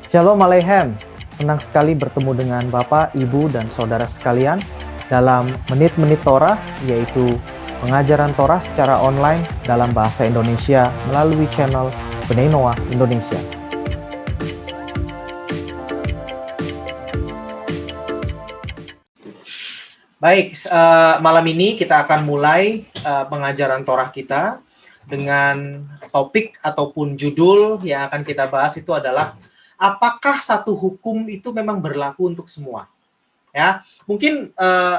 Shalom Aleichem, senang sekali bertemu dengan Bapak, Ibu, dan Saudara sekalian dalam Menit-Menit Torah, yaitu pengajaran Torah secara online dalam bahasa Indonesia melalui channel Bnei Noah Indonesia. Baik, malam ini kita akan mulai pengajaran Torah kita dengan topik ataupun judul yang akan kita bahas itu adalah apakah satu hukum itu memang berlaku untuk semua? Ya, mungkin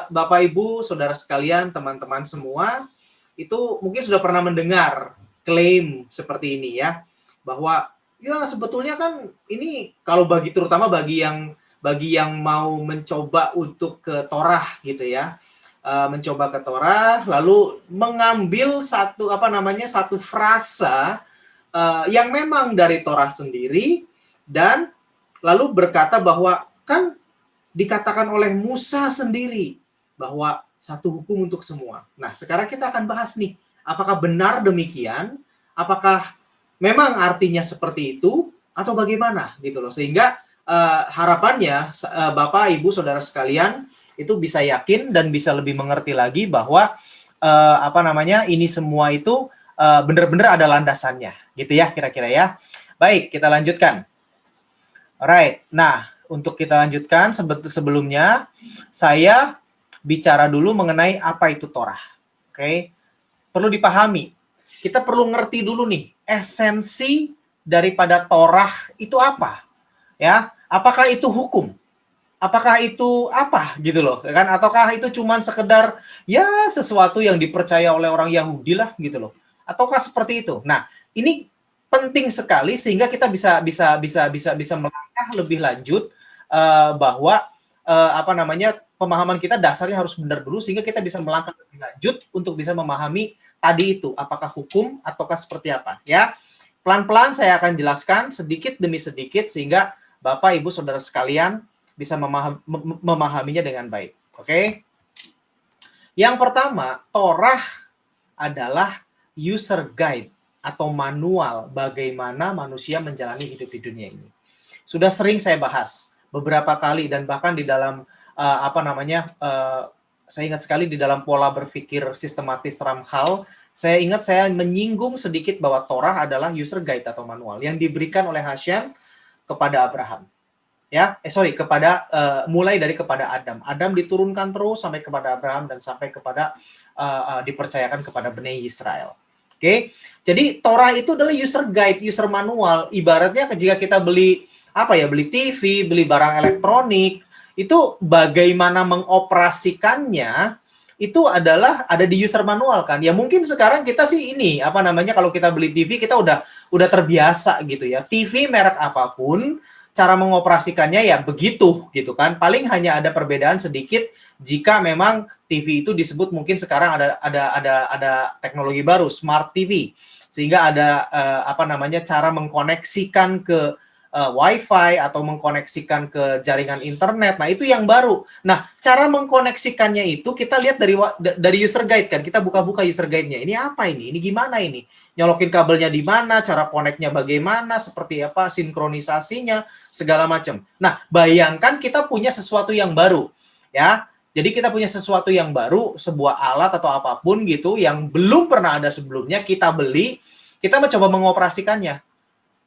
Bapak Ibu, saudara sekalian, teman-teman semua itu mungkin sudah pernah mendengar klaim seperti ini ya, bahwa ya sebetulnya kan ini kalau terutama bagi yang mau mencoba untuk ke Torah gitu ya, mencoba ke Torah lalu mengambil satu frasa yang memang dari Torah sendiri dan lalu berkata bahwa kan dikatakan oleh Musa sendiri bahwa satu hukum untuk semua. Nah, sekarang kita akan bahas nih, apakah benar demikian? Apakah memang artinya seperti itu atau bagaimana gitu loh. Sehingga harapannya Bapak, Ibu, Saudara sekalian itu bisa yakin dan bisa lebih mengerti lagi bahwa ini semua itu benar-benar ada landasannya gitu ya kira-kira ya. Baik, kita lanjutkan. Alright, nah untuk kita lanjutkan sebelumnya saya bicara dulu mengenai apa itu Torah. Oke, perlu dipahami. Kita perlu ngerti dulu nih esensi daripada Torah itu apa, ya? Apakah itu hukum? Apakah itu apa gitu loh, kan? Ataukah itu cuman sekedar ya sesuatu yang dipercaya oleh orang Yahudi lah gitu loh? Ataukah seperti itu? Nah, ini penting sekali sehingga kita bisa melangkah lebih lanjut bahwa pemahaman kita dasarnya harus benar dulu sehingga kita bisa melangkah lebih lanjut untuk bisa memahami tadi itu apakah hukum ataukah seperti apa ya. Pelan-pelan saya akan jelaskan sedikit demi sedikit sehingga Bapak, Ibu, Saudara sekalian bisa memahaminya dengan baik. Oke? Yang pertama, Torah adalah user guide atau manual bagaimana manusia menjalani hidup di dunia ini. Sudah sering saya bahas beberapa kali dan bahkan di dalam saya ingat sekali di dalam pola berpikir sistematis Ramchal, saya ingat saya menyinggung sedikit bahwa Torah adalah user guide atau manual yang diberikan oleh Hashem kepada Abraham. Mulai dari kepada Adam. Adam diturunkan terus sampai kepada Abraham dan sampai kepada dipercayakan kepada Bnei Israel. Oke, jadi Torah itu adalah user guide, user manual. Ibaratnya jika kita beli TV, beli barang elektronik, itu bagaimana mengoperasikannya itu adalah ada di user manual kan. Ya mungkin sekarang kita sih ini kalau kita beli TV kita udah terbiasa gitu ya. TV merek apapun, cara mengoperasikannya ya begitu gitu kan. Paling hanya ada perbedaan sedikit jika memang TV itu disebut mungkin sekarang ada teknologi baru smart TV sehingga ada cara mengkoneksikan ke Wi-Fi atau mengkoneksikan ke jaringan internet. Nah, itu yang baru. Nah, cara mengkoneksikannya itu kita lihat dari user guide kan. Kita buka-buka user guide-nya. Ini apa ini? Ini gimana ini? Nyolokin kabelnya di mana? Cara connect-nya bagaimana? Seperti apa? Sinkronisasinya? Segala macam. Nah, bayangkan kita punya sesuatu yang baru. Ya, jadi kita punya sesuatu yang baru, sebuah alat atau apapun gitu yang belum pernah ada sebelumnya, kita beli, kita mencoba mengoperasikannya.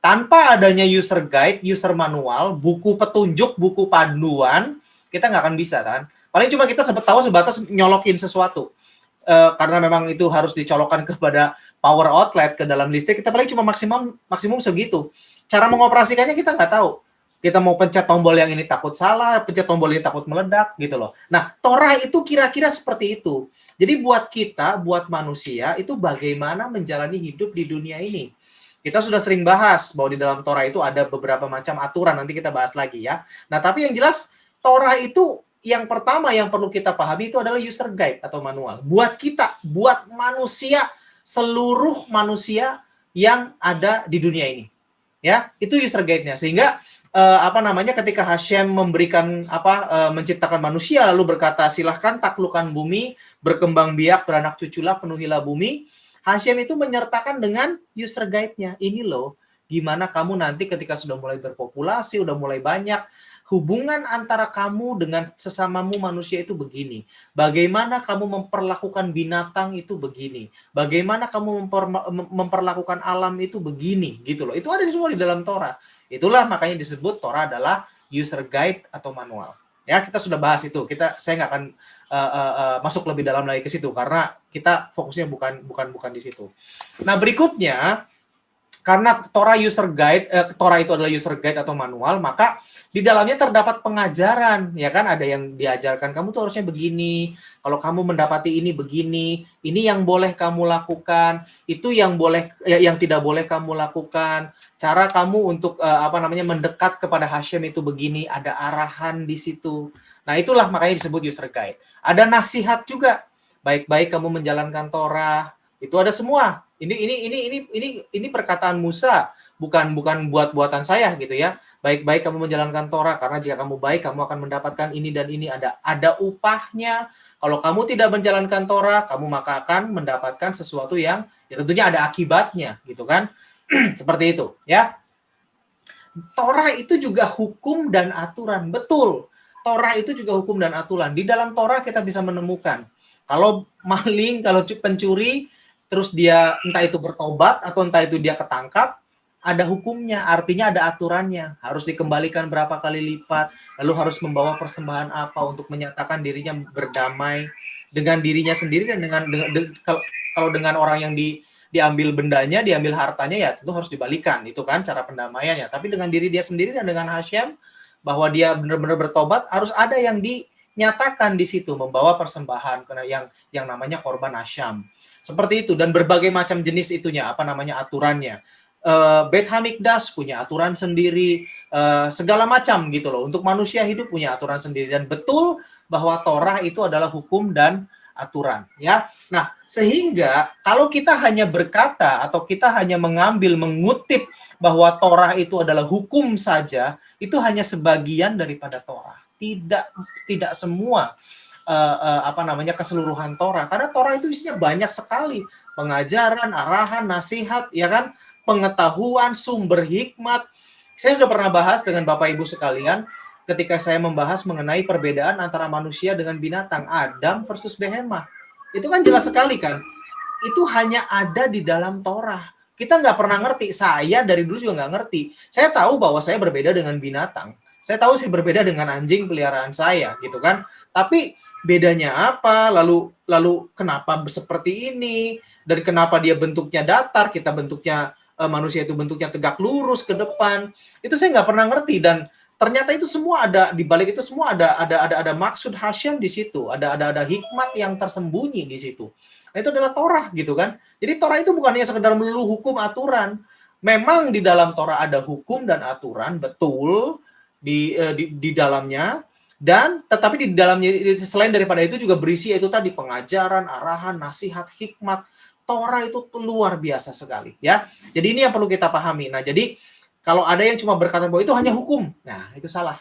Tanpa adanya user guide, user manual, buku petunjuk, buku panduan, kita nggak akan bisa kan. Paling cuma kita sebatas nyolokin sesuatu. Karena memang itu harus dicolokkan kepada power outlet ke dalam listrik, kita paling cuma maksimum segitu. Cara mengoperasikannya kita nggak tahu. Kita mau pencet tombol yang ini takut salah, pencet tombol ini takut meledak gitu loh. Nah, Torah itu kira-kira seperti itu. Jadi buat kita, buat manusia, itu bagaimana menjalani hidup di dunia ini. Kita sudah sering bahas bahwa di dalam Torah itu ada beberapa macam aturan, nanti kita bahas lagi ya. Nah, tapi yang jelas Torah itu yang pertama yang perlu kita pahami itu adalah user guide atau manual. Buat kita, buat manusia, seluruh manusia yang ada di dunia ini. Ya, itu user guide-nya. Sehingga ketika Hashem memberikan menciptakan manusia lalu berkata silahkan taklukkan bumi, berkembang biak, beranak cuculah, penuhilah bumi. Hashem itu menyertakan dengan user guide-nya. Ini loh, gimana kamu nanti ketika sudah mulai berpopulasi, udah mulai banyak, hubungan antara kamu dengan sesamamu manusia itu begini. Bagaimana kamu memperlakukan binatang itu begini. Bagaimana kamu memperlakukan alam itu begini, gitu loh. Itu ada semua di dalam Torah. Itulah makanya disebut Torah adalah user guide atau manual. Ya, kita sudah bahas itu. Saya nggak akan masuk lebih dalam lagi ke situ karena kita fokusnya bukan di situ. Nah, berikutnya, karena Torah user guide, Torah itu adalah user guide atau manual, maka di dalamnya terdapat pengajaran, ya kan? Ada yang diajarkan, kamu tuh harusnya begini, kalau kamu mendapati ini begini, ini yang boleh kamu lakukan, itu yang tidak boleh kamu lakukan. Cara kamu untuk mendekat kepada Hashem itu begini, ada arahan di situ. Nah, itulah makanya disebut user guide. Ada nasihat juga. Baik-baik kamu menjalankan Torah, itu ada semua. Ini perkataan Musa, bukan buat-buatan saya gitu ya. Baik-baik kamu menjalankan Torah, karena jika kamu baik kamu akan mendapatkan ini dan ini, ada upahnya. Kalau kamu tidak menjalankan Torah, kamu maka akan mendapatkan sesuatu yang tentunya ada akibatnya, gitu kan? Seperti itu, ya. Torah itu juga hukum dan aturan, betul. Torah itu juga hukum dan aturan. Di dalam Torah kita bisa menemukan kalau maling, kalau pencuri, terus dia entah itu bertobat atau entah itu dia ketangkap, ada hukumnya, artinya ada aturannya. Harus dikembalikan berapa kali lipat, lalu harus membawa persembahan apa untuk menyatakan dirinya berdamai dengan dirinya sendiri dan kalau dengan orang yang diambil bendanya, diambil hartanya, ya tentu harus dibalikan. Itu kan cara pendamaiannya. Tapi dengan diri dia sendiri dan dengan Hashem, bahwa dia benar-benar bertobat, harus ada yang dinyatakan di situ, membawa persembahan yang namanya korban asyam. Seperti itu, dan berbagai macam jenis itunya, aturannya. Beit Hamikdash punya aturan sendiri, segala macam gitu loh. Untuk manusia hidup punya aturan sendiri, dan betul bahwa Torah itu adalah hukum dan aturan, ya. Nah, sehingga kalau kita hanya berkata atau kita hanya mengutip bahwa Torah itu adalah hukum saja, itu hanya sebagian daripada Torah. Tidak semua keseluruhan Torah, karena Torah itu isinya banyak sekali, pengajaran, arahan, nasihat, ya kan, pengetahuan, sumber hikmat. Saya sudah pernah bahas dengan Bapak Ibu sekalian ketika saya membahas mengenai perbedaan antara manusia dengan binatang, Adam versus Behemah. Itu kan jelas sekali kan, itu hanya ada di dalam Torah. Kita nggak pernah ngerti, saya dari dulu juga nggak ngerti. Saya tahu bahwa saya berbeda dengan binatang, saya tahu saya berbeda dengan anjing peliharaan saya, gitu kan. Tapi bedanya apa? Lalu kenapa seperti ini? Dan kenapa dia bentuknya datar, kita bentuknya manusia itu bentuknya tegak lurus ke depan? Itu saya nggak pernah ngerti, dan ternyata itu semua ada di balik itu semua ada maksud Hashem di situ, ada hikmat yang tersembunyi di situ. Nah, itu adalah Torah gitu kan. Jadi Torah itu bukan hanya sekedar melulu hukum aturan. Memang di dalam Torah ada hukum dan aturan, betul, di dalamnya, dan tetapi di dalamnya selain daripada itu juga berisi itu tadi pengajaran, arahan, nasihat, hikmat. Torah itu luar biasa sekali, ya. Jadi ini yang perlu kita pahami. Nah, jadi kalau ada yang cuma berkata bahwa itu hanya hukum, nah itu salah.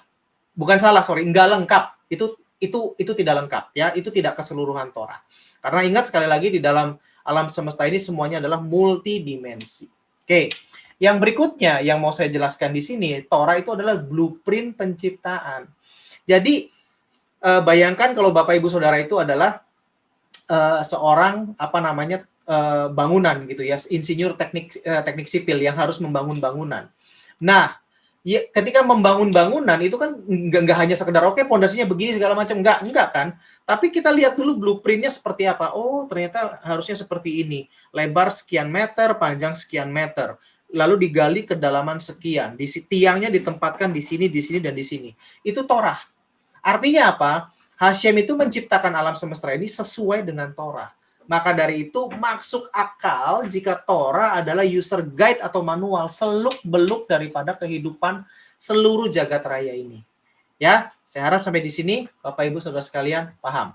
Bukan salah, enggak lengkap. Itu tidak lengkap, ya. Itu tidak keseluruhan Torah. Karena ingat sekali lagi, di dalam alam semesta ini semuanya adalah multidimensi. Oke. Yang berikutnya yang mau saya jelaskan di sini, Torah itu adalah blueprint penciptaan. Jadi bayangkan kalau Bapak Ibu Saudara itu adalah seorang bangunan gitu ya, insinyur teknik sipil yang harus membangun bangunan. Nah, ya, ketika membangun bangunan itu kan nggak hanya sekedar oke pondasinya begini segala macam, enggak kan. Tapi kita lihat dulu blueprintnya seperti apa. Oh, ternyata harusnya seperti ini. Lebar sekian meter, panjang sekian meter. Lalu digali kedalaman sekian. Tiangnya ditempatkan di sini, dan di sini. Itu Torah. Artinya apa? Hashem itu menciptakan alam semesta ini sesuai dengan Torah. Maka dari itu masuk akal jika Torah adalah user guide atau manual seluk-beluk daripada kehidupan seluruh jagat raya ini. Ya, saya harap sampai di sini Bapak Ibu Saudara sekalian paham.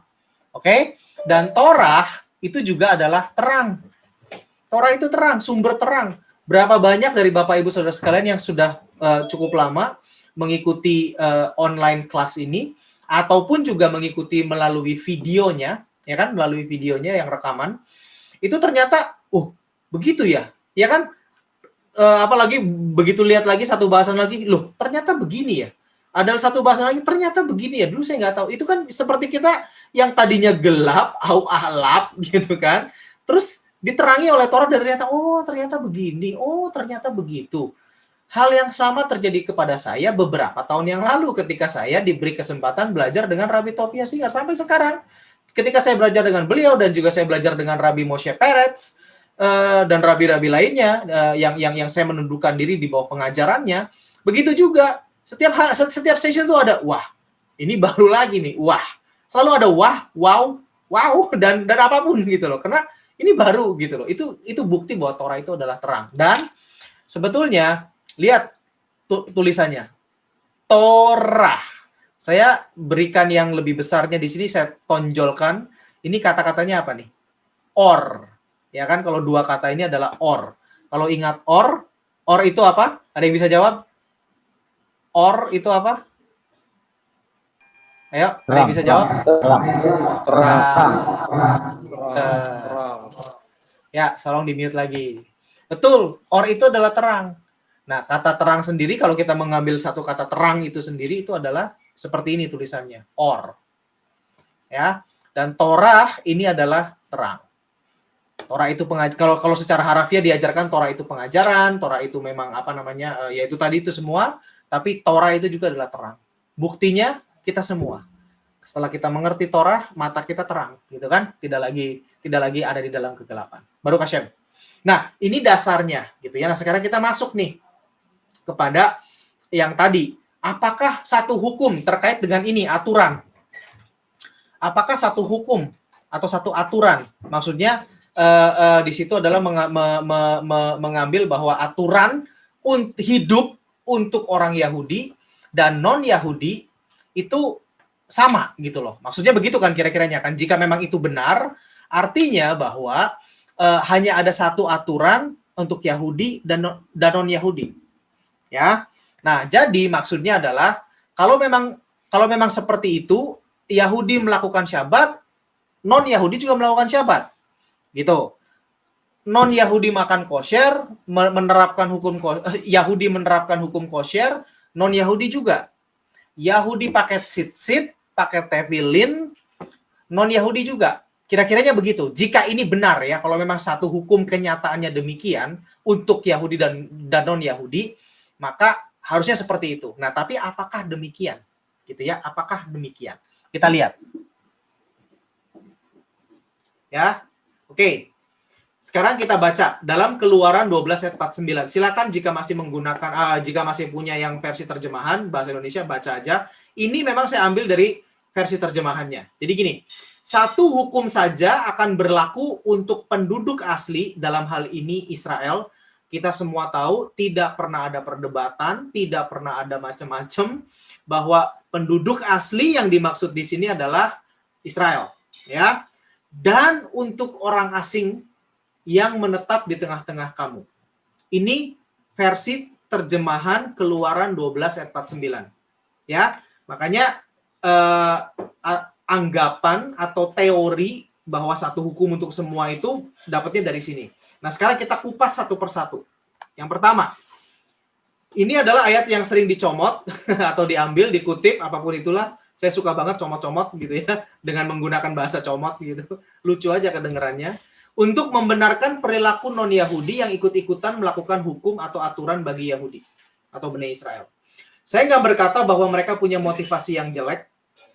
Oke? Dan Torah itu juga adalah terang. Torah itu terang, sumber terang. Berapa banyak dari Bapak Ibu Saudara sekalian yang sudah cukup lama mengikuti online kelas ini, ataupun juga mengikuti melalui videonya, ya kan, melalui videonya yang rekaman, itu ternyata, begitu ya, ya kan, apalagi begitu lihat lagi satu bahasan lagi, loh ternyata begini ya. Ada satu bahasan lagi, ternyata begini ya. Dulu saya nggak tahu. Itu kan seperti kita yang tadinya gelap, au ahlap gitu kan. Terus diterangi oleh Torah dan ternyata, oh ternyata begini, oh ternyata begitu. Hal yang sama terjadi kepada saya beberapa tahun yang lalu ketika saya diberi kesempatan belajar dengan Rabbi Tovia Singer. Sampai sekarang, ketika saya belajar dengan beliau dan juga saya belajar dengan Rabbi Moshe Peretz, dan rabi-rabi lainnya yang saya menundukkan diri di bawah pengajarannya, begitu juga setiap session itu ada wah, ini baru lagi nih, wah, selalu ada wah, wow dan apapun gitu loh, karena ini baru gitu loh. Itu bukti bahwa Torah itu adalah terang. Dan sebetulnya lihat tulisannya Torah. Saya berikan yang lebih besarnya di sini, saya tonjolkan. Ini kata-katanya apa nih? Or. Ya kan, kalau dua kata ini adalah or. Kalau ingat or itu apa? Ada yang bisa jawab? Or itu apa? Ayo, ada yang bisa jawab? Terang. Ya, tolong di-mute lagi. Betul, or itu adalah terang. Nah, kata terang sendiri, kalau kita mengambil satu kata terang itu sendiri, itu adalah seperti ini tulisannya, or. Ya, dan Torah ini adalah terang. Torah itu kalau secara harafiah diajarkan Torah itu pengajaran, Torah itu memang apa namanya, yaitu tadi itu semua, tapi Torah itu juga adalah terang. Buktinya kita semua. Setelah kita mengerti Torah, mata kita terang, gitu kan? Tidak lagi ada di dalam kegelapan. Baru Hashem. Nah, ini dasarnya, gitu ya. Nah, sekarang kita masuk nih kepada yang tadi. Apakah satu hukum terkait dengan ini aturan? Apakah satu hukum atau satu aturan? Maksudnya di situ adalah mengambil bahwa aturan hidup untuk orang Yahudi dan non-Yahudi itu sama gitu loh. Maksudnya begitu kan kira-kiranya kan. Jika memang itu benar, artinya bahwa hanya ada satu aturan untuk Yahudi dan non-Yahudi. Ya. Nah, jadi maksudnya adalah kalau memang seperti itu, Yahudi melakukan Syabat, non-Yahudi juga melakukan Syabat. Gitu. Non-Yahudi makan kosher, Yahudi menerapkan hukum kosher, non-Yahudi juga. Yahudi pakai tzitzit, pakai tefillin, non-Yahudi juga. Kira-kiranya begitu. Jika ini benar ya, kalau memang satu hukum kenyataannya demikian untuk Yahudi dan non-Yahudi, maka harusnya seperti itu. Nah, tapi apakah demikian? Gitu ya, apakah demikian? Kita lihat. Ya. Oke, sekarang kita baca dalam Keluaran 12 ayat 49. Silakan jika masih menggunakan, jika masih punya yang versi terjemahan bahasa Indonesia, baca aja. Ini memang saya ambil dari versi terjemahannya. Jadi gini, satu hukum saja akan berlaku untuk penduduk asli, dalam hal ini Israel. Kita semua tahu tidak pernah ada perdebatan, tidak pernah ada macam-macam, bahwa penduduk asli yang dimaksud di sini adalah Israel. Ya. Dan untuk orang asing yang menetap di tengah-tengah kamu. Ini versi terjemahan Keluaran 12 ayat 49. Ya, makanya anggapan atau teori bahwa satu hukum untuk semua itu dapatnya dari sini. Nah, sekarang kita kupas satu persatu. Yang pertama, ini adalah ayat yang sering dicomot atau diambil, dikutip, apapun itulah. Saya suka banget comot-comot gitu ya, dengan menggunakan bahasa comot gitu. Lucu aja kedengerannya. Untuk membenarkan perilaku non-Yahudi yang ikut-ikutan melakukan hukum atau aturan bagi Yahudi atau Bani Israel. Saya nggak berkata bahwa mereka punya motivasi yang jelek.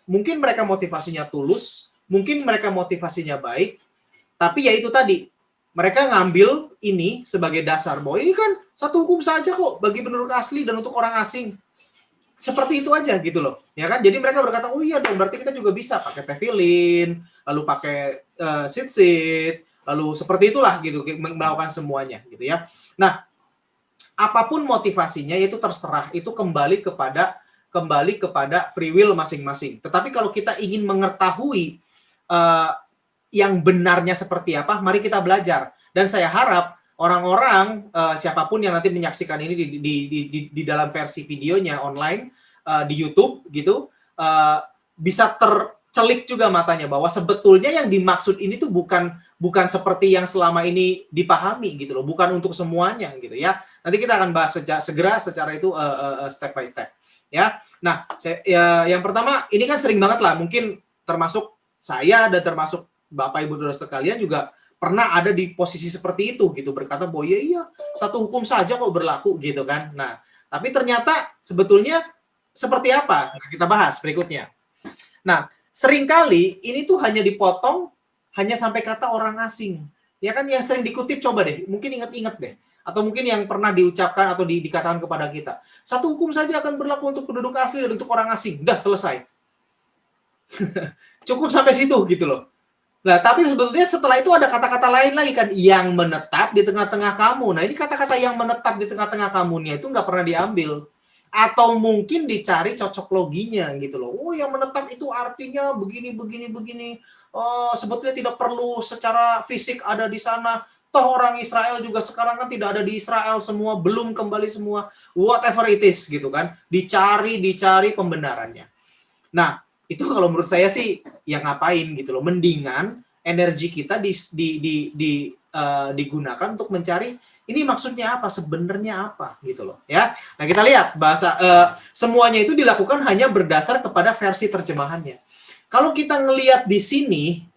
Mungkin mereka motivasinya tulus, mungkin mereka motivasinya baik, tapi ya itu tadi, mereka ngambil ini sebagai dasar bahwa ini kan satu hukum saja kok bagi penduduk asli dan untuk orang asing. Seperti itu aja gitu loh, ya kan? Jadi mereka berkata, oh iya dong, berarti kita juga bisa pakai tefillin, lalu pakai tzitzit, lalu seperti itulah gitu, melakukan semuanya gitu ya. Nah, apapun motivasinya itu terserah, itu kembali kepada free will masing-masing. Tetapi kalau kita ingin mengetahui yang benarnya seperti apa, mari kita belajar. Dan saya harap orang-orang siapapun yang nanti menyaksikan ini di dalam versi videonya online di YouTube gitu, bisa tercelik juga matanya bahwa sebetulnya yang dimaksud ini tuh bukan seperti yang selama ini dipahami gitu loh, bukan untuk semuanya gitu ya. Nanti kita akan bahas segera secara itu step by step. Ya, nah, yang pertama ini kan sering banget lah, mungkin termasuk saya dan termasuk Bapak Ibu Saudara sekalian juga pernah ada di posisi seperti itu gitu, berkata bahwa iya satu hukum saja kok berlaku gitu kan. Nah, tapi ternyata sebetulnya seperti apa? Nah, kita bahas berikutnya. Nah, seringkali ini tuh hanya dipotong hanya sampai kata orang asing. Ya kan yang sering dikutip, coba deh, mungkin ingat-ingat deh. Atau mungkin yang pernah diucapkan atau dikatakan kepada kita. Satu hukum saja akan berlaku untuk penduduk asli dan untuk orang asing. Udah, selesai. Cukup sampai situ gitu loh. Nah, tapi sebetulnya setelah itu ada kata-kata lain lagi kan, yang menetap di tengah-tengah kamu. Nah, ini kata-kata yang menetap di tengah-tengah kamunya itu nggak pernah diambil. Atau mungkin dicari cocok loginya gitu loh. Oh, yang menetap itu artinya begini, begini, begini. Oh, sebetulnya tidak perlu secara fisik ada di sana. Toh orang Israel juga sekarang kan tidak ada di Israel semua, belum kembali semua. Whatever it is gitu kan. Dicari pembenarannya. Nah, itu kalau menurut saya sih yang ngapain gitu loh. Mendingan energi kita digunakan untuk mencari ini maksudnya apa, sebenarnya apa gitu loh ya. Nah, kita lihat bahasa semuanya itu dilakukan hanya berdasar kepada versi terjemahannya. Kalau kita ngelihat di sini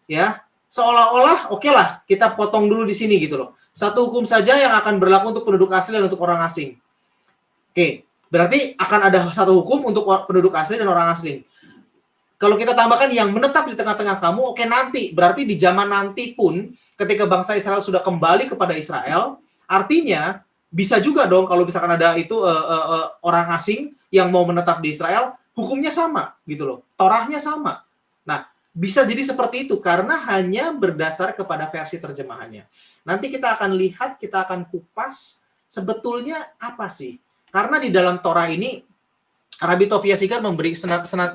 ya, seolah-olah oke lah kita potong dulu di sini gitu loh. Satu hukum saja yang akan berlaku untuk penduduk asli dan untuk orang asing. Oke, berarti akan ada satu hukum untuk penduduk asli dan orang asing. Kalau kita tambahkan yang menetap di tengah-tengah kamu, oke, nanti. Berarti di zaman nanti pun, ketika bangsa Israel sudah kembali kepada Israel, artinya bisa juga dong kalau misalkan ada itu orang asing yang mau menetap di Israel, hukumnya sama gitu loh. Torahnya sama. Nah, bisa jadi seperti itu karena hanya berdasar kepada versi terjemahannya. Nanti kita akan lihat, kita akan kupas sebetulnya apa sih. Karena di dalam Torah ini Rabbi Tovia Sigar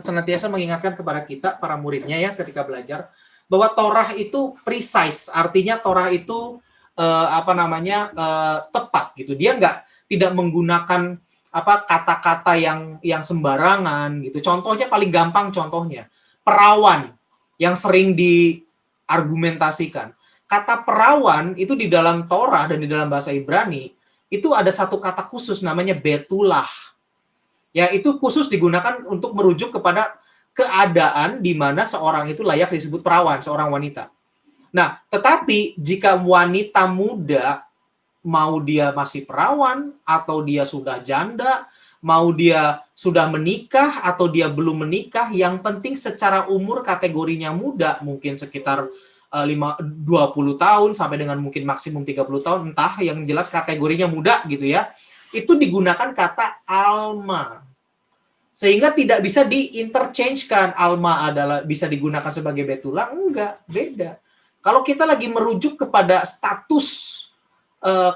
senantiasa mengingatkan kepada kita, para muridnya ya, ketika belajar, bahwa Torah itu precise, artinya Torah itu tepat gitu. Dia tidak menggunakan kata-kata yang sembarangan gitu. Contohnya paling gampang, contohnya perawan yang sering diargumentasikan. Kata perawan itu di dalam Torah dan di dalam bahasa Ibrani itu ada satu kata khusus namanya betulah. Ya, itu khusus digunakan untuk merujuk kepada keadaan di mana seorang itu layak disebut perawan, seorang wanita. Nah, tetapi jika wanita muda, mau dia masih perawan, atau dia sudah janda, mau dia sudah menikah, atau dia belum menikah, yang penting secara umur kategorinya muda, mungkin sekitar 20 tahun, sampai dengan mungkin maksimum 30 tahun, entah, yang jelas kategorinya muda gitu ya, itu digunakan kata alma. Sehingga tidak bisa di-interchange-kan. Alma adalah bisa digunakan sebagai betulah, enggak, beda. Kalau kita lagi merujuk kepada status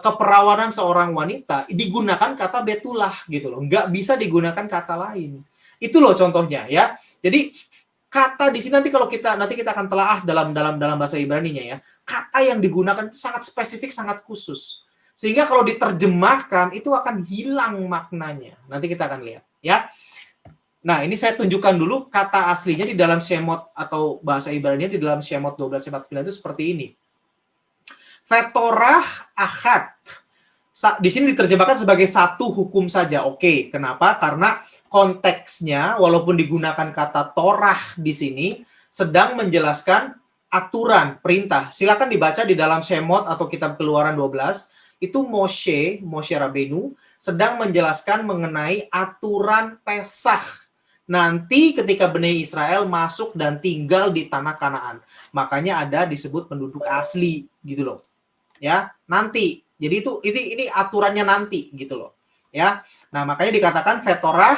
keperawanan seorang wanita, digunakan kata betulah gitu loh. Enggak bisa digunakan kata lain. Itu loh contohnya ya. Jadi kata di sini nanti kita akan telaah dalam bahasa Ibraninya ya. Kata yang digunakan itu sangat spesifik, sangat khusus. Sehingga kalau diterjemahkan itu akan hilang maknanya. Nanti kita akan lihat ya. Nah, ini saya tunjukkan dulu kata aslinya di dalam Shemot atau bahasa Ibrani di dalam Shemot 12:49 itu seperti ini. Fetorah Ahad. Di sini diterjemahkan sebagai satu hukum saja. Oke, kenapa? Karena konteksnya walaupun digunakan kata Torah di sini sedang menjelaskan aturan, perintah. Silakan dibaca di dalam Shemot atau kitab Keluaran 12. Itu Moshe Rabbeinu sedang menjelaskan mengenai aturan Pesach. Nanti ketika Bani Israel masuk dan tinggal di tanah Kanaan. Makanya ada disebut penduduk asli gitu loh. Ya, nanti. Jadi ini aturannya nanti gitu loh. Ya. Nah, makanya dikatakan Fetorah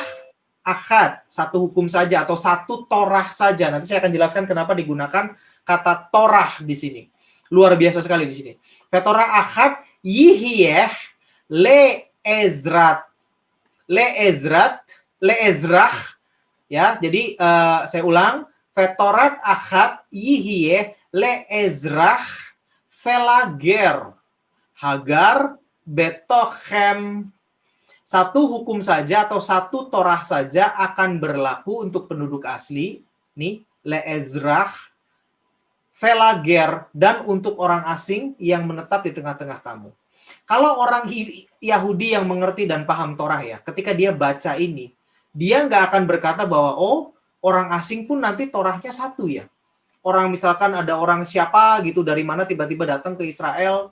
Ahad, satu hukum saja atau satu Torah saja. Nanti saya akan jelaskan kenapa digunakan kata Torah di sini. Luar biasa sekali di sini. Fetorah Ahad Yihiyeh Le Ezrah. Ya, jadi saya ulang, Fetorat Ahad Yihiyeh Le Ezrah Velager Hagar Betochem. Satu hukum saja atau satu Torah saja akan berlaku untuk penduduk asli, nih, Le Ezrah Velager, dan untuk orang asing yang menetap di tengah-tengah kamu. Kalau orang Yahudi yang mengerti dan paham Torah ya, ketika dia baca ini, dia nggak akan berkata bahwa, oh, orang asing pun nanti Torahnya satu ya. Orang misalkan ada orang siapa gitu dari mana tiba-tiba datang ke Israel,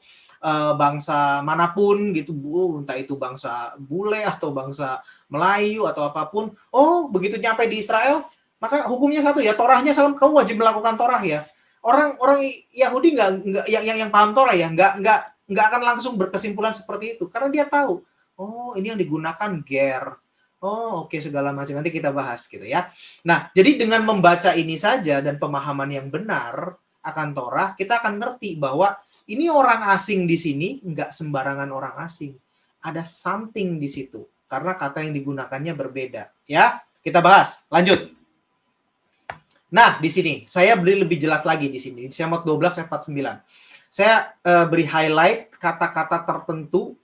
bangsa manapun gitu, entah itu bangsa bule atau bangsa Melayu atau apapun, oh begitu nyampe di Israel, maka hukumnya satu ya, Torahnya sama, kamu wajib melakukan Torah ya. Orang Yahudi nggak yang paham Torah ya, nggak akan langsung berkesimpulan seperti itu, karena dia tahu, oh ini yang digunakan ger. Oh, oke, segala macam. Nanti kita bahas gitu ya. Nah, jadi dengan membaca ini saja dan pemahaman yang benar akan Torah, kita akan ngerti bahwa ini orang asing di sini nggak sembarangan orang asing. Ada something di situ karena kata yang digunakannya berbeda. Ya, kita bahas. Lanjut. Nah, di sini saya beri lebih jelas lagi di sini. Di Semot 12 ayat 49. Saya beri highlight kata-kata tertentu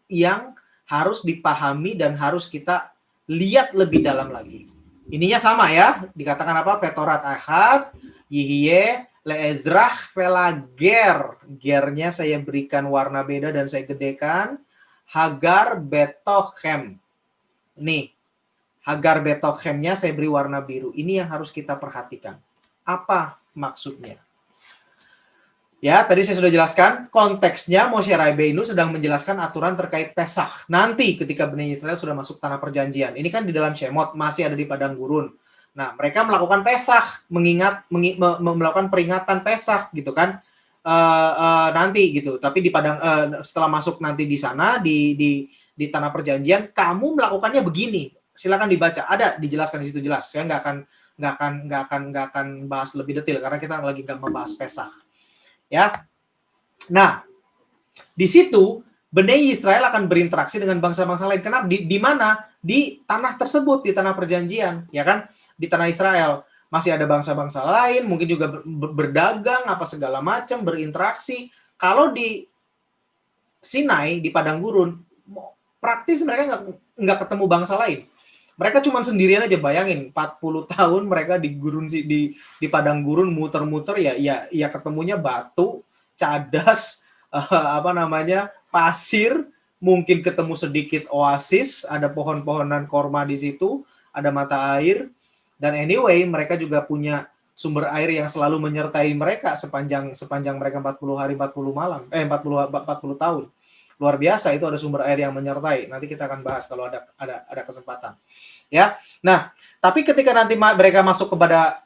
yang harus dipahami dan harus kita lihat lebih dalam lagi. Ininya sama ya, dikatakan apa? Petorat Ahad, Yihye, Leezrah, Velager. Gernya saya berikan warna beda dan saya gedekan. Hagar Betochem. Nih, Hagar Betochemnya saya beri warna biru. Ini yang harus kita perhatikan. Apa maksudnya? Ya, tadi saya sudah jelaskan, konteksnya Moshe Rabbeinu sedang menjelaskan aturan terkait Pesach. Nanti ketika Bani Israel sudah masuk tanah perjanjian. Ini kan di dalam Shemot, masih ada di padang gurun. Nah, mereka melakukan Pesach, melakukan peringatan Pesach gitu kan. Nanti gitu. Tapi di padang setelah masuk nanti di sana di tanah perjanjian, kamu melakukannya begini. Silakan dibaca. Ada dijelaskan di situ jelas. Saya nggak akan bahas lebih detail karena kita lagi nggak membahas Pesach. Ya, nah di situ Bani Israel akan berinteraksi dengan bangsa-bangsa lain. Kenapa? Di mana? Di tanah tersebut, di tanah perjanjian, ya kan? Di tanah Israel masih ada bangsa-bangsa lain, mungkin juga berdagang apa segala macam, berinteraksi. Kalau di Sinai, di padang gurun, praktis mereka nggak ketemu bangsa lain. Mereka cuma sendirian aja, bayangin 40 tahun mereka di gurun di padang gurun muter-muter ya ketemunya batu, cadas, pasir, mungkin ketemu sedikit oasis, ada pohon-pohonan korma di situ, ada mata air, dan anyway mereka juga punya sumber air yang selalu menyertai mereka sepanjang mereka 40 hari 40 malam 40 tahun. Luar biasa, itu ada sumber air yang menyertai. Nanti kita akan bahas kalau ada kesempatan. Ya. Nah, tapi ketika nanti mereka masuk kepada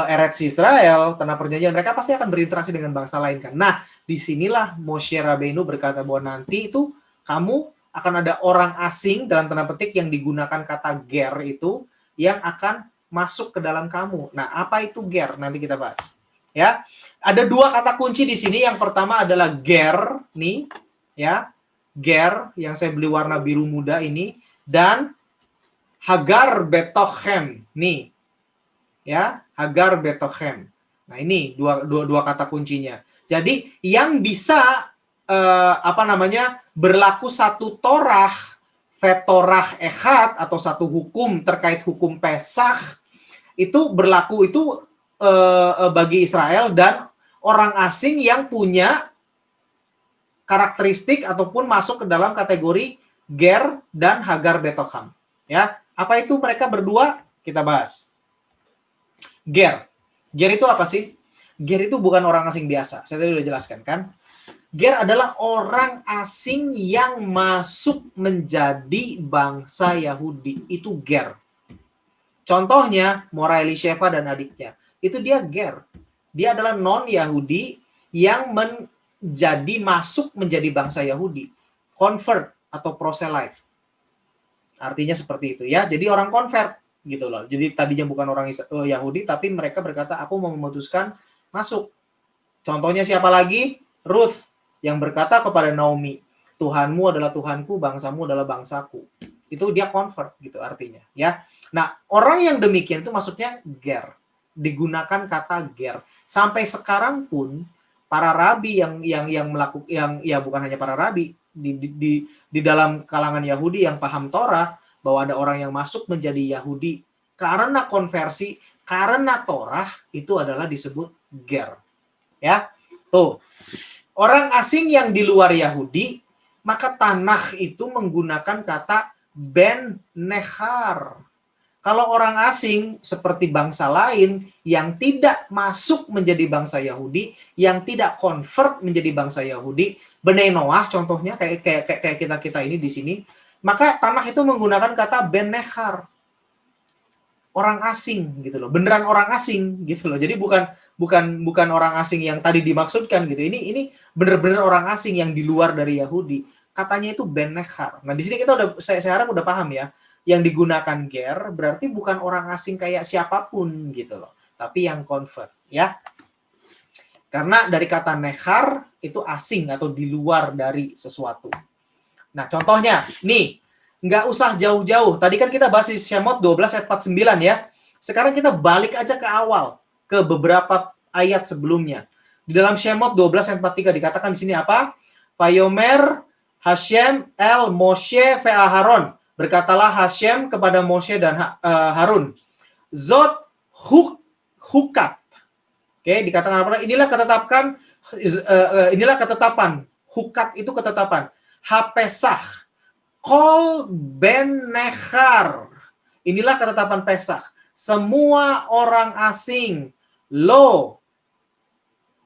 Eretz Israel, tanah perjanjian, mereka pasti akan berinteraksi dengan bangsa lain kan. Nah, disinilah Moshe Rabbeinu berkata bahwa nanti itu kamu akan ada orang asing dalam tanda petik yang digunakan kata ger itu yang akan masuk ke dalam kamu. Nah, apa itu ger? Nanti kita bahas. Ya. Ada dua kata kunci di sini. Yang pertama adalah ger nih. Ya, ger yang saya beli warna biru muda ini, dan Hagar Betochem nih, ya, Hagar Betochem. Nah ini dua kata kuncinya. Jadi yang bisa berlaku satu Torah, Vetorah Echad atau satu hukum terkait hukum Pesach itu berlaku itu bagi Israel dan orang asing yang punya karakteristik ataupun masuk ke dalam kategori ger dan Hagar Betochem. Ya, apa itu mereka berdua? Kita bahas. Ger. Ger itu apa sih? Ger itu bukan orang asing biasa. Saya tadi sudah jelaskan kan? Ger adalah orang asing yang masuk menjadi bangsa Yahudi. Itu ger. Contohnya Mora Elisheva dan adiknya. Itu dia ger. Dia adalah non-Yahudi yang masuk menjadi bangsa Yahudi, convert atau proselyte. Artinya seperti itu ya. Jadi orang convert gitu loh. Jadi tadinya bukan orang Yahudi tapi mereka berkata aku mau memutuskan masuk. Contohnya siapa lagi? Ruth yang berkata kepada Naomi, Tuhanmu adalah Tuhanku, bangsamu adalah bangsaku. Itu dia convert gitu artinya ya. Nah, orang yang demikian itu maksudnya ger. Digunakan kata ger. Sampai sekarang pun para rabi yang bukan hanya para rabi di dalam kalangan Yahudi yang paham Torah bahwa ada orang yang masuk menjadi Yahudi karena konversi, karena Torah, itu adalah disebut ger. Ya. Tuh. Orang asing yang di luar Yahudi, maka Tanakh itu menggunakan kata ben nechar. Kalau orang asing seperti bangsa lain yang tidak masuk menjadi bangsa Yahudi, yang tidak convert menjadi bangsa Yahudi, Bnei Noah contohnya kayak kita ini di sini, maka Tanakh itu menggunakan kata ben nechar. Orang asing gitu loh, beneran orang asing gitu loh. Jadi bukan orang asing yang tadi dimaksudkan gitu. Ini bener-bener orang asing yang di luar dari Yahudi. Katanya itu ben nechar. Nah, di sini kita udah saya harap udah paham ya. Yang digunakan ger berarti bukan orang asing kayak siapapun gitu loh, tapi yang convert ya. Karena dari kata nechar itu asing atau di luar dari sesuatu. Nah, contohnya nih, nggak usah jauh-jauh. Tadi kan kita bahas di Shemot 12 ayat 49 ya. Sekarang kita balik aja ke awal, ke beberapa ayat sebelumnya. Di dalam Shemot 12 ayat 43 dikatakan di sini apa? Vayomer Hashem el Moshe ve'aharon. Berkatalah Hashem kepada Moshe dan Harun. Zot hukat. Oke, dikatakan apa? Inilah ketetapan. Hukat itu ketetapan. Hapesah. Kol ben nechar. Inilah ketetapan Pesach. Semua orang asing lo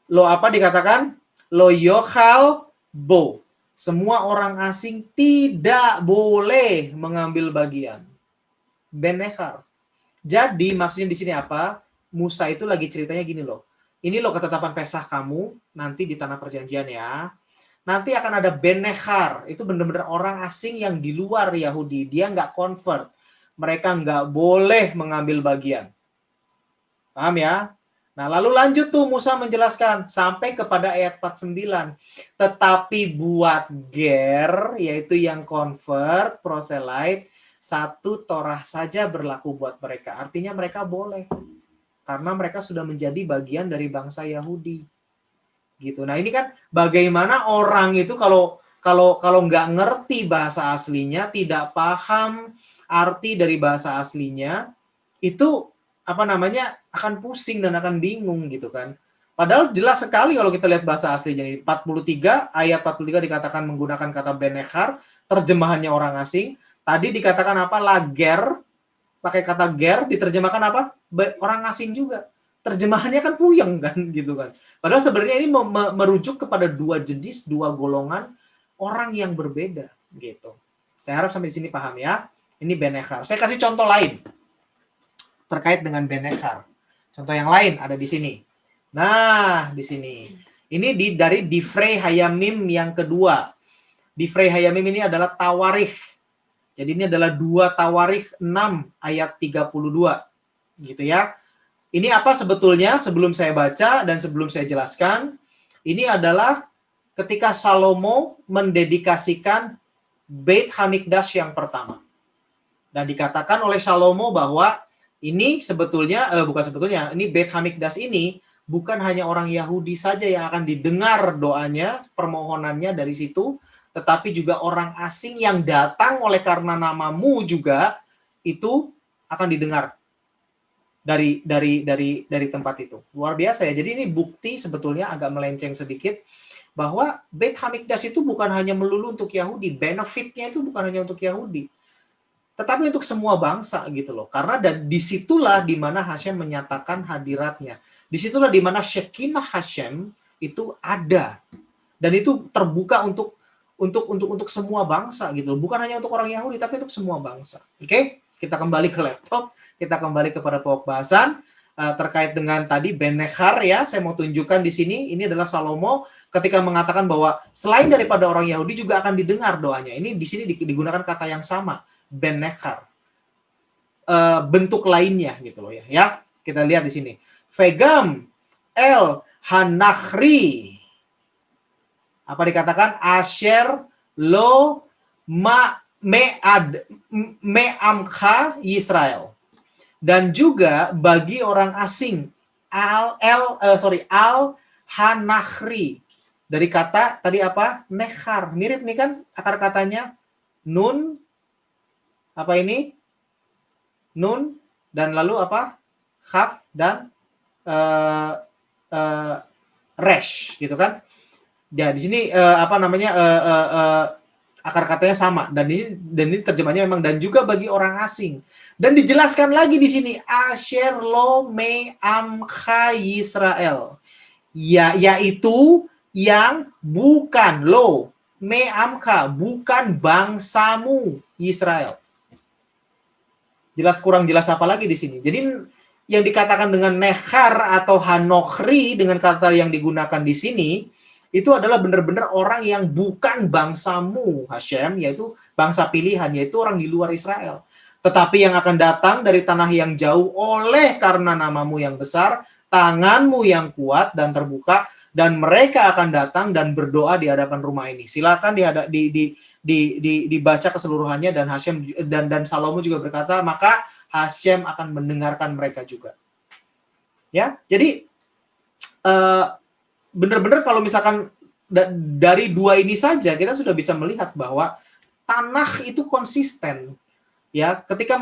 apa dikatakan? Lo yochal bo. Semua orang asing tidak boleh mengambil bagian. Ben nechar. Jadi maksudnya di sini apa? Musa itu lagi ceritanya gini loh. Ini loh ketetapan Pesach kamu nanti di tanah perjanjian ya. Nanti akan ada ben nechar, itu benar-benar orang asing yang di luar Yahudi, dia nggak convert, mereka nggak boleh mengambil bagian. Paham ya? Nah, lalu lanjut tuh Musa menjelaskan sampai kepada ayat 49. Tetapi buat ger, yaitu yang convert, proselyte, satu Torah saja berlaku buat mereka. Artinya mereka boleh. Karena mereka sudah menjadi bagian dari bangsa Yahudi. Gitu. Nah, ini kan bagaimana orang itu kalau nggak ngerti bahasa aslinya, tidak paham arti dari bahasa aslinya, itu apa namanya akan pusing dan akan bingung gitu kan. Padahal jelas sekali kalau kita lihat bahasa aslinya. 43 ayat 43 dikatakan menggunakan kata ben nechar, terjemahannya orang asing. Tadi dikatakan apa? Lager, pakai kata ger, diterjemahkan apa? Orang asing juga. Terjemahannya kan puyeng kan gitu kan. Padahal sebenarnya ini merujuk kepada dua jenis, dua golongan orang yang berbeda gitu. Saya harap sampai di sini paham ya. Ini ben nechar. Saya kasih contoh lain terkait dengan ben nechar. Contoh yang lain ada di sini. Nah, di sini. Ini dari Divrei Hayamim yang kedua. Divrei Hayamim ini adalah tawarikh. Jadi ini adalah 2 Tawarikh 6 ayat 32. Gitu ya. Ini apa sebetulnya sebelum saya baca dan sebelum saya jelaskan, ini adalah ketika Salomo mendedikasikan Beit Hamikdash yang pertama. Dan dikatakan oleh Salomo bahwa ini sebetulnya, ini Beit Hamikdash ini bukan hanya orang Yahudi saja yang akan didengar doanya, permohonannya dari situ, tetapi juga orang asing yang datang oleh karena namamu juga itu akan didengar dari tempat itu. Luar biasa ya. Jadi ini bukti sebetulnya agak melenceng sedikit bahwa Beit Hamikdash itu bukan hanya melulu untuk Yahudi, benefitnya itu bukan hanya untuk Yahudi, tetapi untuk semua bangsa gitu loh. Karena dan disitulah di mana Hashem menyatakan hadiratnya. Disitulah di mana Shekinah Hashem itu ada dan itu terbuka untuk semua bangsa gitu loh. Bukan hanya untuk orang Yahudi tapi untuk semua bangsa. Oke? Kita kembali ke laptop, kita kembali kepada pokok bahasan terkait dengan tadi ben nechar ya. Saya mau tunjukkan di sini, ini adalah Salomo ketika mengatakan bahwa selain daripada orang Yahudi juga akan didengar doanya. Ini di sini digunakan kata yang sama, ben nechar. Bentuk lainnya gitu loh ya. Ya, kita lihat di sini. Vegam el hanachri. Apa dikatakan? Asher lo me'amcha Yisrael. Dan juga bagi orang asing al hanachri, dari kata tadi apa? Nechar. Mirip nih kan akar katanya nun apa ini? Nun dan lalu apa? Khaf dan resh gitu kan. Ya, di sini akar katanya sama, dan ini terjemahnya memang dan juga bagi orang asing. Dan dijelaskan lagi di sini Asher lo me amcha Yisrael. Ya, yaitu yang bukan lo me amcha, bukan bangsamu Israel. Kurang jelas apa lagi di sini. Jadi yang dikatakan dengan nechar atau hanochri dengan kata yang digunakan di sini itu adalah benar-benar orang yang bukan bangsamu Hashem, yaitu bangsa pilihan, yaitu orang di luar Israel. Tetapi yang akan datang dari tanah yang jauh oleh karena namamu yang besar, tanganmu yang kuat dan terbuka, dan mereka akan datang dan berdoa di hadapan rumah ini. Silakan dibaca keseluruhannya, dan Hashem dan Salomo juga berkata, maka Hashem akan mendengarkan mereka juga. Ya, jadi benar-benar kalau misalkan dari dua ini saja kita sudah bisa melihat bahwa tanah itu konsisten. Ya, ketika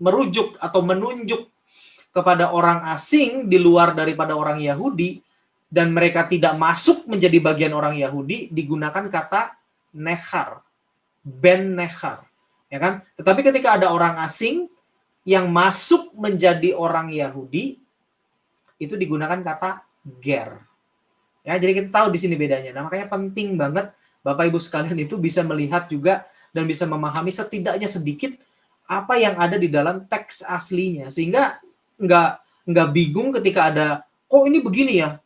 merujuk atau menunjuk kepada orang asing di luar daripada orang Yahudi dan mereka tidak masuk menjadi bagian orang Yahudi, digunakan kata nechar, ben nechar, ya kan? Tetapi ketika ada orang asing yang masuk menjadi orang Yahudi, itu digunakan kata ger. Ya, jadi kita tahu di sini bedanya. Nah, makanya penting banget Bapak Ibu sekalian itu bisa melihat juga dan bisa memahami setidaknya sedikit apa yang ada di dalam teks aslinya, sehingga nggak bingung ketika ada kok ini begini ya.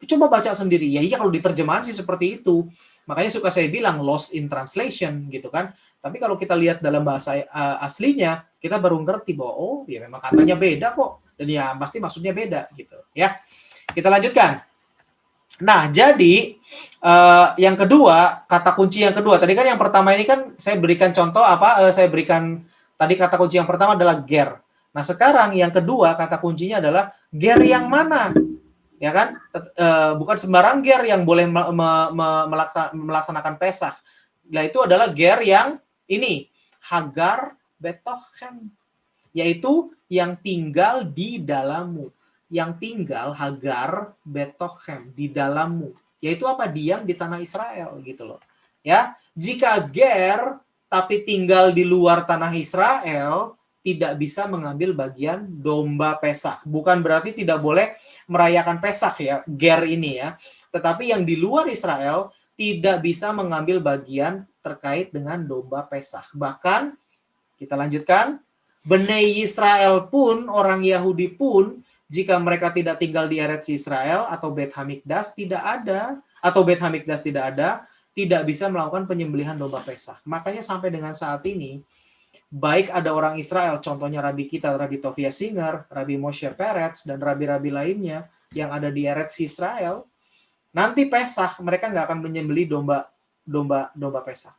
Coba baca sendiri. Ya iya, kalau diterjemahan sih seperti itu. Makanya suka saya bilang lost in translation gitu kan. Tapi kalau kita lihat dalam bahasa aslinya, kita baru ngerti bahwa oh ya memang katanya beda kok, dan ya pasti maksudnya beda gitu ya. Kita lanjutkan. Nah, jadi yang kedua, kata kunci yang kedua. Tadi kan yang pertama ini kan saya berikan contoh saya berikan tadi kata kunci yang pertama adalah ger. Nah, sekarang yang kedua kata kuncinya adalah ger yang mana? Ya kan? Bukan sembarang ger yang boleh melaksanakan Pesach. Nah, itu adalah ger yang ini, Hagar Betochem, yaitu yang tinggal di dalammu. Yang tinggal Hagar Betochem, di dalammu. Yaitu apa? Diam di tanah Israel gitu loh. Ya, jika ger tapi tinggal di luar tanah Israel, tidak bisa mengambil bagian domba Pesach. Bukan berarti tidak boleh merayakan Pesach ya, ger ini ya. Tetapi yang di luar Israel tidak bisa mengambil bagian terkait dengan domba Pesach. Bahkan kita lanjutkan, Bnei Israel pun, orang Yahudi pun, jika mereka tidak tinggal di Eretz Israel atau Bet Hamikdas tidak ada, atau Bet Hamikdas tidak ada, tidak bisa melakukan penyembelihan domba Pesach. Makanya sampai dengan saat ini, baik ada orang Israel, contohnya Rabi kita, Rabi Tovia Singer, Rabi Moshe Peretz, dan rabi-rabi lainnya yang ada di Eretz Israel, nanti Pesach mereka nggak akan menyembelih domba Pesach.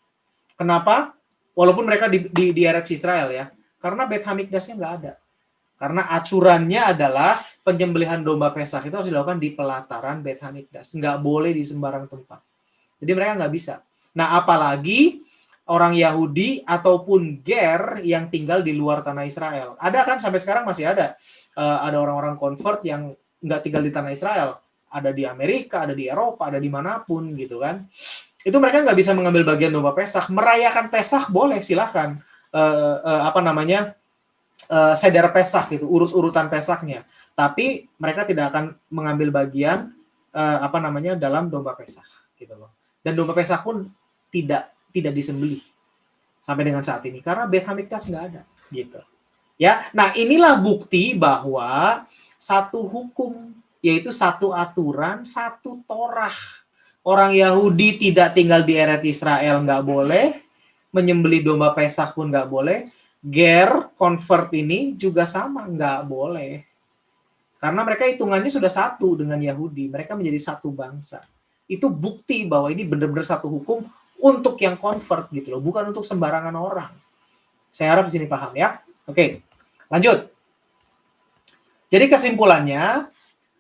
Kenapa? Walaupun mereka di Eretz Israel ya, karena Bet Hamikdasnya nggak ada. Karena aturannya adalah penyembelihan domba Pesach itu harus dilakukan di pelataran Bet Hamikdas, nggak boleh di sembarang tempat. Jadi mereka nggak bisa. Nah, apalagi orang Yahudi ataupun ger yang tinggal di luar tanah Israel. Ada kan sampai sekarang masih ada. Ada orang-orang convert yang nggak tinggal di tanah Israel. Ada di Amerika, ada di Eropa, ada dimanapun gitu kan. Itu mereka nggak bisa mengambil bagian domba Pesach. Merayakan Pesach boleh, silahkan. Seder Pesach gitu, urut-urutan Pesachnya. Tapi mereka tidak akan mengambil bagian dalam domba Pesach gitu loh. Dan domba Pesach pun tidak disembelih sampai dengan saat ini karena Bet Hamikdas nggak ada gitu. Ya, nah inilah bukti bahwa satu hukum, yaitu satu aturan, satu Torah. Orang Yahudi tidak tinggal di Eretz Israel nggak boleh, menyembelih domba Pesach pun nggak boleh. Ger, convert ini juga sama, nggak boleh. Karena mereka hitungannya sudah satu dengan Yahudi, mereka menjadi satu bangsa. Itu bukti bahwa ini benar-benar satu hukum untuk yang convert gitu loh, bukan untuk sembarangan orang. Saya harap di sini paham ya. Oke, lanjut. Jadi kesimpulannya,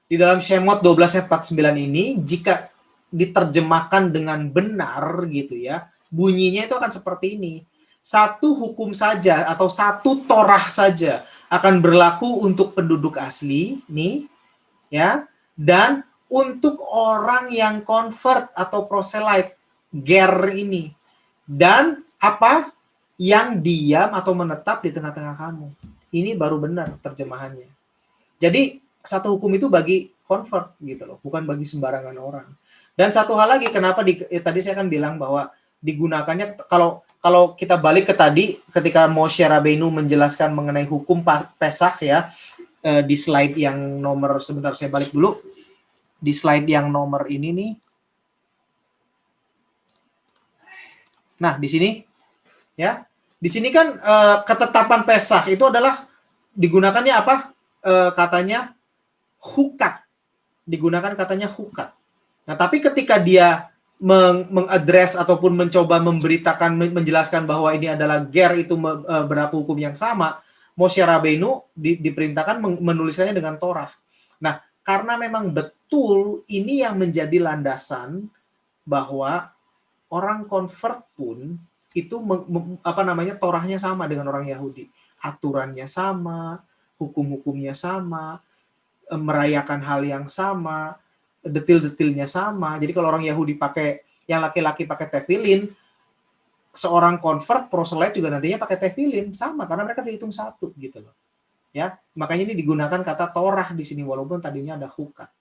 di dalam Shemot 12:49 ini, jika diterjemahkan dengan benar gitu ya, bunyinya itu akan seperti ini. Satu hukum saja atau satu Torah saja akan berlaku untuk penduduk asli nih, ya. Dan untuk orang yang convert atau proselyte, ger ini, dan apa yang diam atau menetap di tengah-tengah kamu. Ini baru benar terjemahannya. Jadi satu hukum itu bagi convert gitu loh, bukan bagi sembarangan orang. Dan satu hal lagi, kenapa tadi saya kan bilang bahwa digunakannya kalau kita balik ke tadi ketika Moshe Rabbeinu menjelaskan mengenai hukum Pesach ya, di slide yang nomor, sebentar saya balik dulu, di slide yang nomor ini nih. Nah, di sini ya. Di sini kan ketetapan Pesach itu adalah digunakannya apa? Katanya hukat. Digunakan katanya hukat. Nah, tapi ketika dia mengadres ataupun mencoba memberitakan, menjelaskan bahwa ini adalah ger, itu berlaku hukum yang sama, Moshe Rabbeinu diperintahkan menuliskannya dengan Torah. Nah, karena memang betul ini yang menjadi landasan bahwa orang convert pun itu Torahnya sama dengan orang Yahudi. Aturannya sama, hukum-hukumnya sama, merayakan hal yang sama, detil-detilnya sama. Jadi kalau orang Yahudi pakai, yang laki-laki pakai tefillin, seorang convert proselyte juga nantinya pakai tefillin, sama karena mereka dihitung satu gitu loh. Ya, makanya ini digunakan kata Torah di sini walaupun tadinya ada hukat.